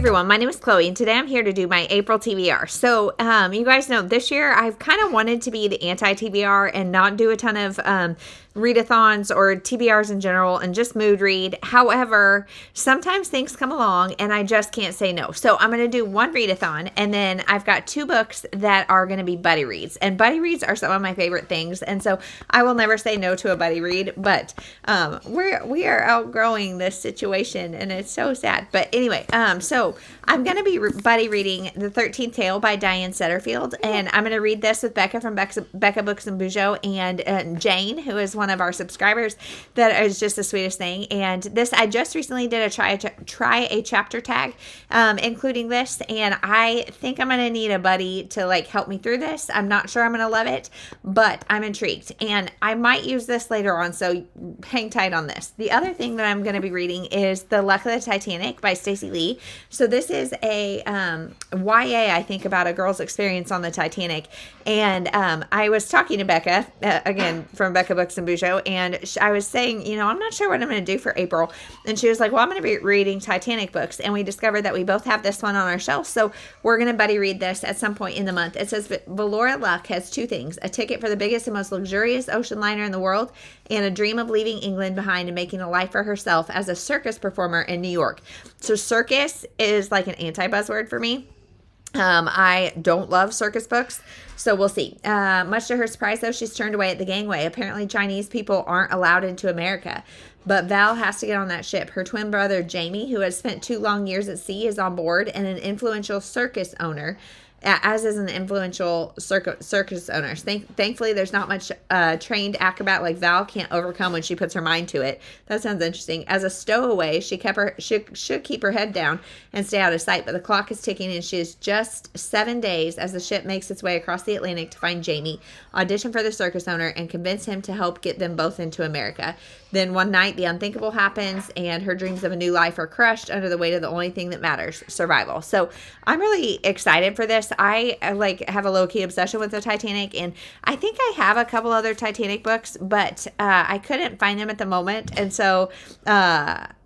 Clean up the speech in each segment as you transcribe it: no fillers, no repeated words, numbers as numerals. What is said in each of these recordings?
everyone, my name is Chloe, and today I'm here to do my April TBR. So, you guys know this year I've kind of wanted to be the anti-TBR and not do a ton of readathons or TBRs in general and just mood read. However, sometimes things come along and I just can't say no. So I'm going to do one readathon, and then I've got two books that are going to be buddy reads. And buddy reads are some of my favorite things, and so I will never say no to a buddy read, but we are outgrowing this situation and it's so sad. But anyway, so I'm going to be buddy reading The 13th Tale by Diane Setterfield, and I'm going to read this with Becca from Becca Books and Bujo and Jane, who is one of our subscribers. That is just the sweetest thing. And this, I just recently did a try a chapter tag, including this, and I think I'm going to need a buddy to like help me through this. I'm not sure I'm going to love it, but I'm intrigued, and I might use this later on, so hang tight on this. The other thing that I'm going to be reading is The Luck of the Titanic by Stacey Lee. So this is a YA, I think, about a girl's experience on the Titanic. And I was talking to Becca, again, from Becca Books and Bujo, and I was saying, I'm not sure what I'm going to do for April. And she was like, well, I'm going to be reading Titanic books. And we discovered that we both have this one on our shelf. So we're going to buddy read this at some point in the month. It says, Valora Luck has two things: a ticket for the biggest and most luxurious ocean liner in the world, and a dream of leaving England behind and making a life for herself as a circus performer in New York. So circus is like an anti-buzzword for me. I don't love circus books, so we'll see. Much to her surprise, though, she's turned away at the gangway. Apparently, Chinese people aren't allowed into America. But Val has to get on that ship. Her twin brother, Jamie, who has spent 2 long years at sea, is on board, and an influential circus owner, as is an influential circus owner. Thankfully, there's not much trained acrobat like Val can't overcome when she puts her mind to it. That sounds interesting. As a stowaway, she should keep her head down and stay out of sight, but the clock is ticking, and she is just 7 days as the ship makes its way across the Atlantic to find Jamie, audition for the circus owner, and convince him to help get them both into America. Then one night, the unthinkable happens, and her dreams of a new life are crushed under the weight of the only thing that matters: survival. So I'm really excited for this. I have a low-key obsession with the Titanic, and I think I have a couple other Titanic books, but I couldn't find them at the moment. And so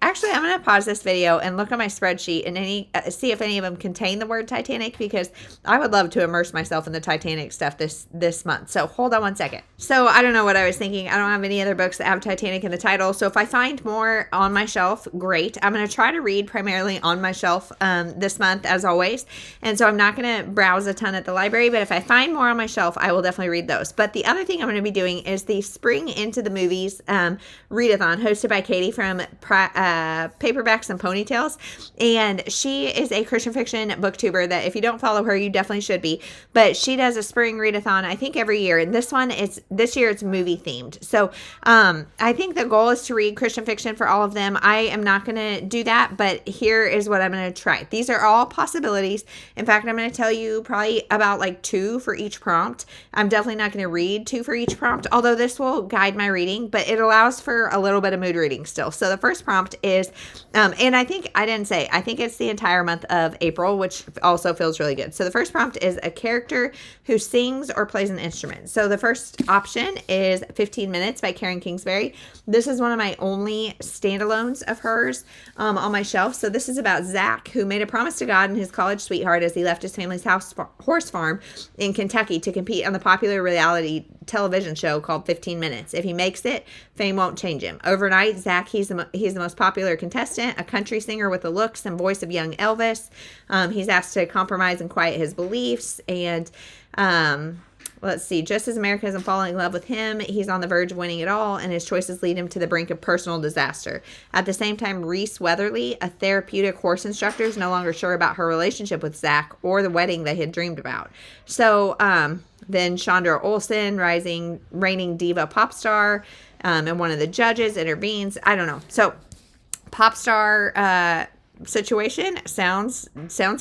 actually, I'm going to pause this video and look at my spreadsheet and see if any of them contain the word Titanic, because I would love to immerse myself in the Titanic stuff this month. So hold on one second. So I don't know what I was thinking. I don't have any other books that have Titanic in the title. So if I find more on my shelf, great. I'm going to try to read primarily on my shelf this month, as always. And so I'm not going to browse a ton at the library, but if I find more on my shelf, I will definitely read those. But the other thing I'm going to be doing is the Spring Into the Movies Readathon, hosted by Katie from Paperbacks and Ponytails, and she is a Christian fiction booktuber that, if you don't follow her, you definitely should be. But she does a spring readathon, I think, every year, and this year it's movie themed. So I think the goal is to read Christian fiction for all of them. I am not going to do that, but here is what I'm going to try. These are all possibilities. In fact, I'm going to tell you probably about like 2 for each prompt. I'm definitely not going to read 2 for each prompt, although this will guide my reading, but it allows for a little bit of mood reading still. So the first prompt is, and I think it's the entire month of April, which also feels really good. So the first prompt is a character who sings or plays an instrument. So the first option is 15 Minutes by Karen Kingsbury. This is one of my only standalones of hers on my shelf. So this is about Zach, who made a promise to God and his college sweetheart as he left his family's horse farm in Kentucky to compete on the popular reality television show called 15 Minutes. If he makes it, fame won't change him. Overnight, Zach, he's the most popular contestant, a country singer with the looks and voice of young Elvis. He's asked to compromise and quiet his beliefs, and let's see, just as America isn't falling in love with him, he's on the verge of winning it all, and his choices lead him to the brink of personal disaster. At the same time, Reese Weatherly, a therapeutic horse instructor, is no longer sure about her relationship with Zach or the wedding they had dreamed about. So then Chandra Olsen, reigning diva pop star, and one of the judges intervenes. I don't know. So pop star situation sounds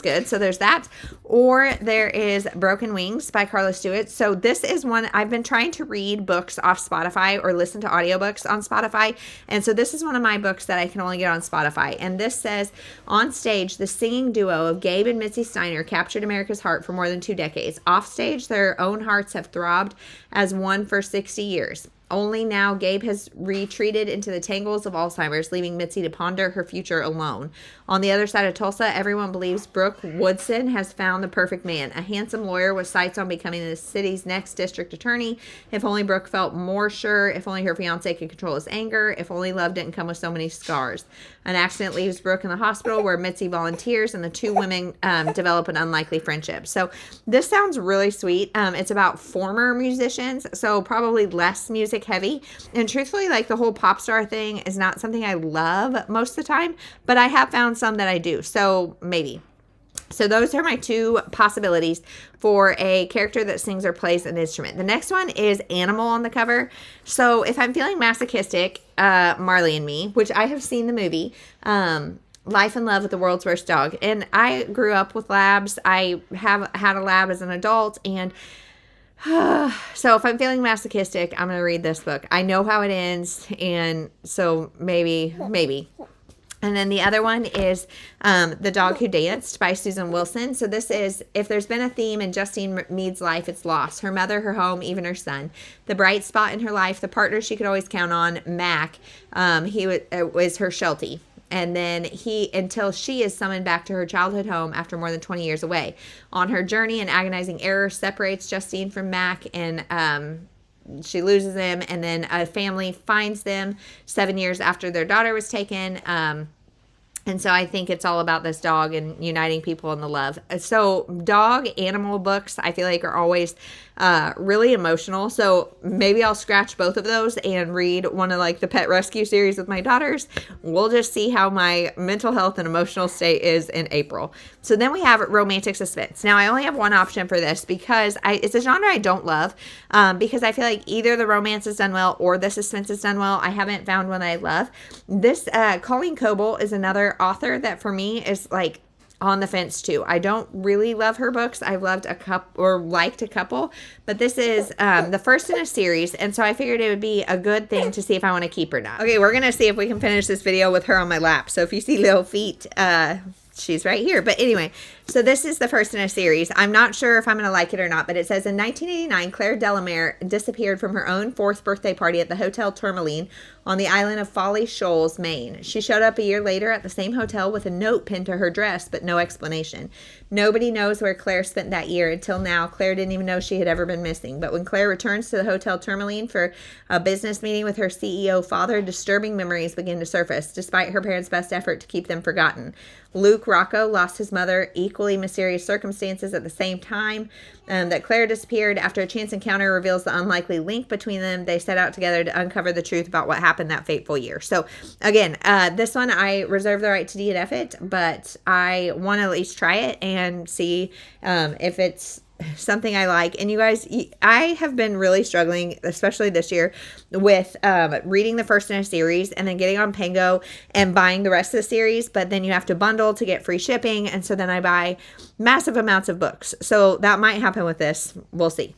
good. So there's that. Or there is Broken Wings by Carla Stewart. So this is one I've been trying to read books off Spotify or listen to audiobooks on Spotify. And so this is one of my books that I can only get on Spotify. And this says, on stage, the singing duo of Gabe and Mitzi Steiner captured America's heart for more than 2 decades. Off stage, their own hearts have throbbed as one for 60 years. Only now Gabe has retreated into the tangles of Alzheimer's, leaving Mitzi to ponder her future alone. On the other side of Tulsa, everyone believes Brooke Woodson has found the perfect man, a handsome lawyer with sights on becoming the city's next district attorney. If only Brooke felt more sure, if only her fiancé could control his anger, if only love didn't come with so many scars. An accident leaves Brooke in the hospital where Mitzi volunteers, and the two women develop an unlikely friendship. So this sounds really sweet. It's about former musicians, so probably less music heavy. And truthfully, like the whole pop star thing is not something I love most of the time, but I have found some that I do. So maybe. So those are my two possibilities for a character that sings or plays an instrument. The next one is animal on the cover. So if I'm feeling masochistic, Marley and Me, which I have seen the movie, Life and Love with the World's Worst Dog. And I grew up with labs. I have had a lab as an adult, and so if I'm feeling masochistic, I'm going to read this book. I know how it ends, and so maybe. And then the other one is The Dog Who Danced by Susan Wilson. So this is, if there's been a theme in Justine Mead's life, it's loss. Her mother, her home, even her son. The bright spot in her life, the partner she could always count on, Mac, he was her Sheltie. And then until she is summoned back to her childhood home after more than 20 years away. On her journey, an agonizing error separates Justine from Mac, and she loses him, and then a family finds them 7 years after their daughter was taken. And so I think it's all about this dog and uniting people in the love. So dog animal books, I feel like, are always really emotional. So maybe I'll scratch both of those and read one of like the pet rescue series with my daughters. We'll just see how my mental health and emotional state is in April. So then we have romantic suspense. Now I only have one option for this because it's a genre I don't love, because I feel like either the romance is done well or the suspense is done well. I haven't found one I love. This Colleen Coble is another author that for me is like on the fence too. I don't really love her books. I've loved liked a couple, but this is the first in a series, and so I figured it would be a good thing to see if I want to keep or not. Okay, we're gonna see if we can finish this video with her on my lap. So if you see little feet, she's right here. But anyway, so this is the first in a series. I'm not sure if I'm going to like it or not, but it says in 1989, Claire Delamere disappeared from her own 4th birthday party at the Hotel Tourmaline on the island of Folly Shoals, Maine. She showed up a year later at the same hotel with a note pinned to her dress, but no explanation. Nobody knows where Claire spent that year. Until now, Claire didn't even know she had ever been missing. But when Claire returns to the Hotel Tourmaline for a business meeting with her CEO father, disturbing memories begin to surface, despite her parents' best effort to keep them forgotten. Luke Rocco lost his mother, equally mysterious circumstances at the same time that Claire disappeared. After a chance encounter reveals the unlikely link between them, they set out together to uncover the truth about what happened that fateful year. So again, this one I reserve the right to DNF it, but I want to at least try it and see if it's something I like. And you guys, I have been really struggling, especially this year, with reading the first in a series and then getting on Pango and buying the rest of the series, but then you have to bundle to get free shipping, and so then I buy massive amounts of books. So that might happen with this. We'll see.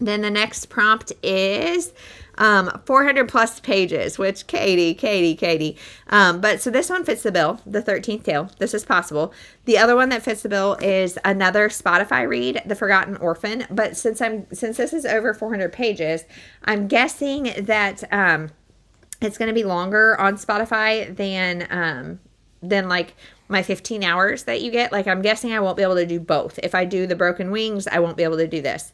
Then the next prompt is 400 plus pages, which Katie. But so this one fits the bill, The 13th Tale. This is possible. The other one that fits the bill is another Spotify read, The Forgotten Orphan. But since this is over 400 pages, I'm guessing that it's going to be longer on Spotify than like my 15 hours that you get. Like, I'm guessing I won't be able to do both. If I do the Broken Wings, I won't be able to do this.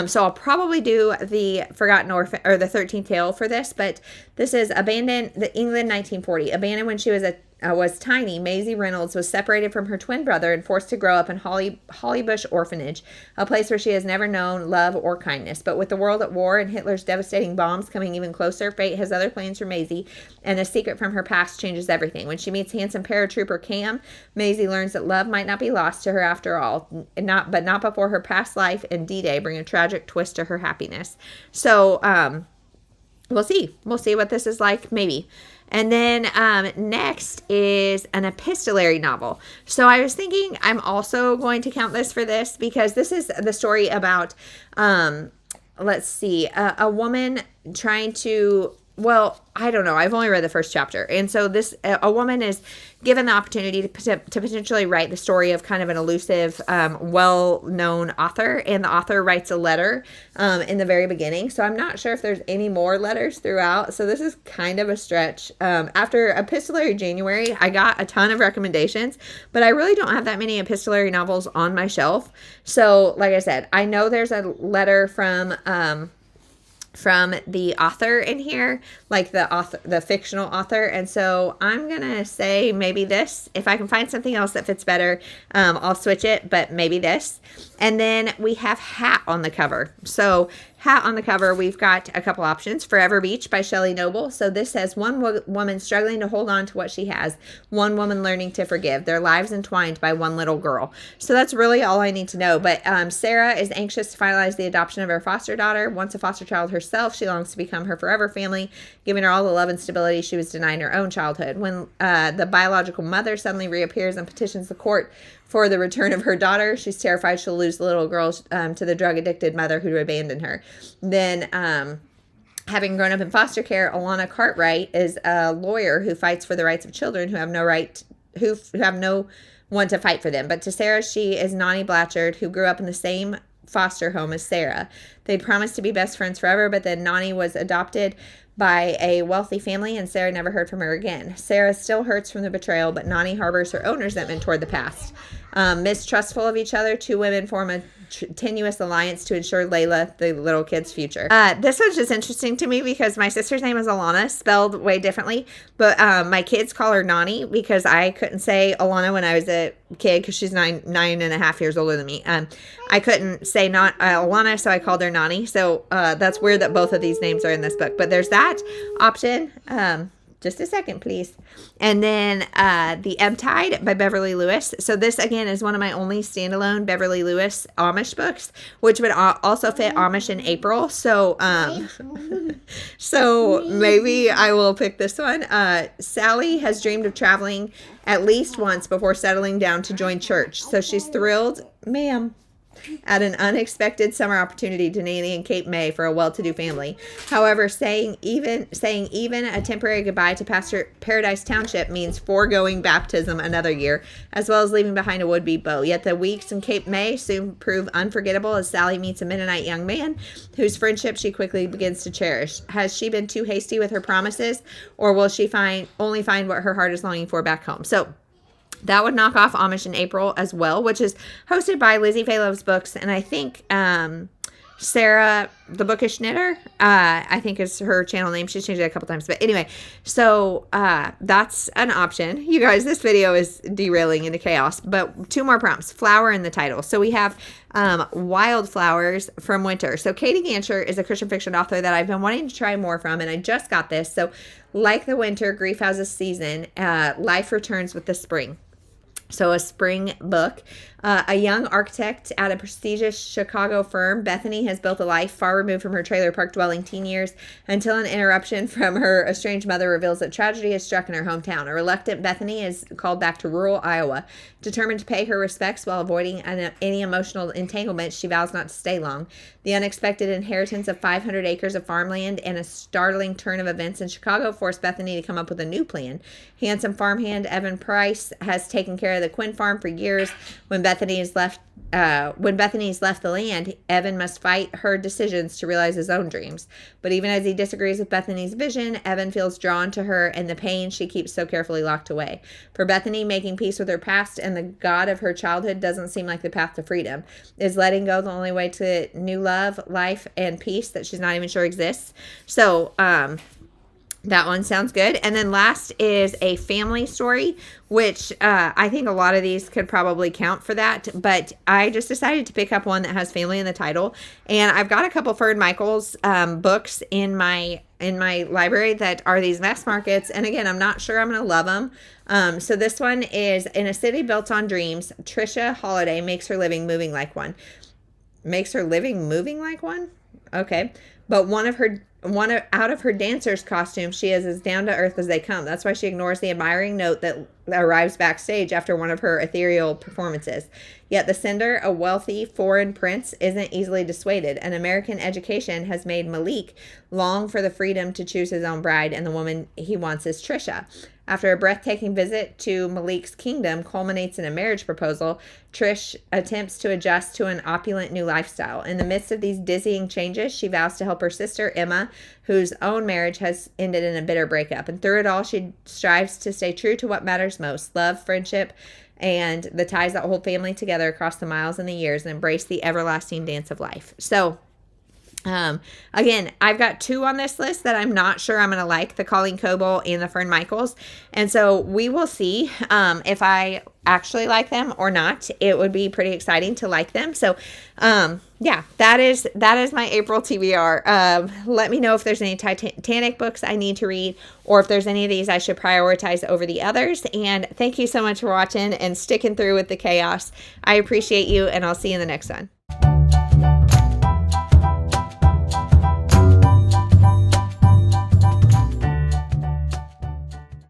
So I'll probably do the Forgotten Orphan or the 13th Tale for this, but this is Abandoned, the England 1940. Abandoned when she was tiny, Maisie Reynolds was separated from her twin brother and forced to grow up in Hollybush Orphanage, a place where she has never known love or kindness. But with the world at war and Hitler's devastating bombs coming even closer, fate has other plans for Maisie, and a secret from her past changes everything. When she meets handsome paratrooper Cam, Maisie learns that love might not be lost to her after all, not before her past life and D-Day bring a tragic twist to her happiness. So we'll see. We'll see what this is like, maybe. And then next is an epistolary novel. So I was thinking I'm also going to count this for this because this is the story about, let's see, a woman trying to well, I don't know. I've only read the first chapter. And so a woman is given the opportunity to potentially write the story of kind of an elusive, well-known author. And the author writes a letter in the very beginning. So I'm not sure if there's any more letters throughout. So this is kind of a stretch. After Epistolary January, I got a ton of recommendations, but I really don't have that many epistolary novels on my shelf. So like I said, I know there's a letter from the author in here, like the fictional author. And so I'm going to say maybe this. If I can find something else that fits better, I'll switch it, but maybe this. And then we have Hat on the cover. So Hat on the cover, we've got a couple options. Forever Beach by Shelley Noble. So this says, one woman struggling to hold on to what she has, one woman learning to forgive, their lives entwined by one little girl. So that's really all I need to know. But Sarah is anxious to finalize the adoption of her foster daughter. Once a foster child herself, she longs to become her forever family, giving her all the love and stability she was denied in her own childhood. When the biological mother suddenly reappears and petitions the court for the return of her daughter, she's terrified she'll lose the little girl to the drug-addicted mother who abandoned her. Then, having grown up in foster care, Alana Cartwright is a lawyer who fights for the rights of children who have no one to fight for them. But to Sarah, she is Nani Blatchard, who grew up in the same foster home as Sarah. They'd promised to be best friends forever, but then Nani was adopted by a wealthy family, and Sarah never heard from her again. Sarah still hurts from the betrayal, but Nani harbors her own resentment toward the past. Mistrustful of each other, two women form a tenuous alliance to ensure Layla, the little kid's future. This was just interesting to me because my sister's name is Alana, spelled way differently, but my kids call her Nani because I couldn't say Alana when I was a kid because she's nine and a half years older than me. I couldn't say not Alana, so I called her Nani. So that's weird that both of these names are in this book, but there's that option. Just a second, please. And then The Ebb Tide by Beverly Lewis. So this, again, is one of my only standalone Beverly Lewis Amish books, which would also fit Amish in April. So so maybe I will pick this one. Sally has dreamed of traveling at least once before settling down to join church. So she's thrilled, ma'am, at an unexpected summer opportunity to nanny in Cape May for a well-to-do family. However, saying even a temporary goodbye to Pastor Paradise Township means foregoing baptism another year, as well as leaving behind a would-be beau. Yet the weeks in Cape May soon prove unforgettable as Sally meets a Mennonite young man whose friendship she quickly begins to cherish. Has she been too hasty with her promises, or will she only find what her heart is longing for back home? So that would knock off Amish in April as well, which is hosted by Lizzie Faye Loves Books. And I think Sarah, the Bookish Knitter, I think is her channel name. She's changed it a couple times. But anyway, so that's an option. You guys, this video is derailing into chaos. But two more prompts. Flower in the title. So we have Wildflowers from Winter. So Katie Gancher is a Christian fiction author that I've been wanting to try more from, and I just got this. So like the winter, grief has a season. Life returns with the spring. So a spring book. A young architect at a prestigious Chicago firm, Bethany has built a life far removed from her trailer park dwelling teen years until an interruption from her estranged mother reveals that tragedy has struck in her hometown. A reluctant Bethany is called back to rural Iowa. Determined to pay her respects while avoiding any emotional entanglement, she vows not to stay long. The unexpected inheritance of 500 acres of farmland and a startling turn of events in Chicago forced Bethany to come up with a new plan. Handsome farmhand Evan Price has taken care of the Quinn farm for years. When Bethany's left the land, Evan must fight her decisions to realize his own dreams. But even as he disagrees with Bethany's vision, Evan feels drawn to her and the pain she keeps so carefully locked away. For Bethany, making peace with her past and the God of her childhood doesn't seem like the path to freedom. Is letting go the only way to new love, life, and peace that she's not even sure exists? So, that one sounds good. And then last is a family story, which I think a lot of these could probably count for that. But I just decided to pick up one that has family in the title. And I've got a couple Ferd Michaels books in my library that are these mass markets. And again, I'm not sure I'm going to love them. So this one is In a City Built on Dreams. Trisha Holiday makes her living moving like one. Makes her living moving like one? Okay. but out of her dancer's costume, she is as down to earth as they come. That's why she ignores the admiring note that arrives backstage after one of her ethereal performances. Yet the sender, a wealthy foreign prince, isn't easily dissuaded. An American education has made Malik long for the freedom to choose his own bride, and the woman he wants is Trisha. After a breathtaking visit to Malik's kingdom culminates in a marriage proposal, Trish attempts to adjust to an opulent new lifestyle. In the midst of these dizzying changes, she vows to help her sister, Emma, whose own marriage has ended in a bitter breakup. And through it all, she strives to stay true to what matters most: love, friendship, and the ties that hold family together across the miles and the years, and embrace the everlasting dance of life. So, again, I've got 2 on this list that I'm not sure I'm going to like, the Colleen Coble and the Fern Michaels. And so we will see if I actually like them or not. It would be pretty exciting to like them. So, yeah, that is my April TBR. Let me know if there's any Titanic books I need to read, or if there's any of these I should prioritize over the others. And thank you so much for watching and sticking through with the chaos. I appreciate you, and I'll see you in the next one.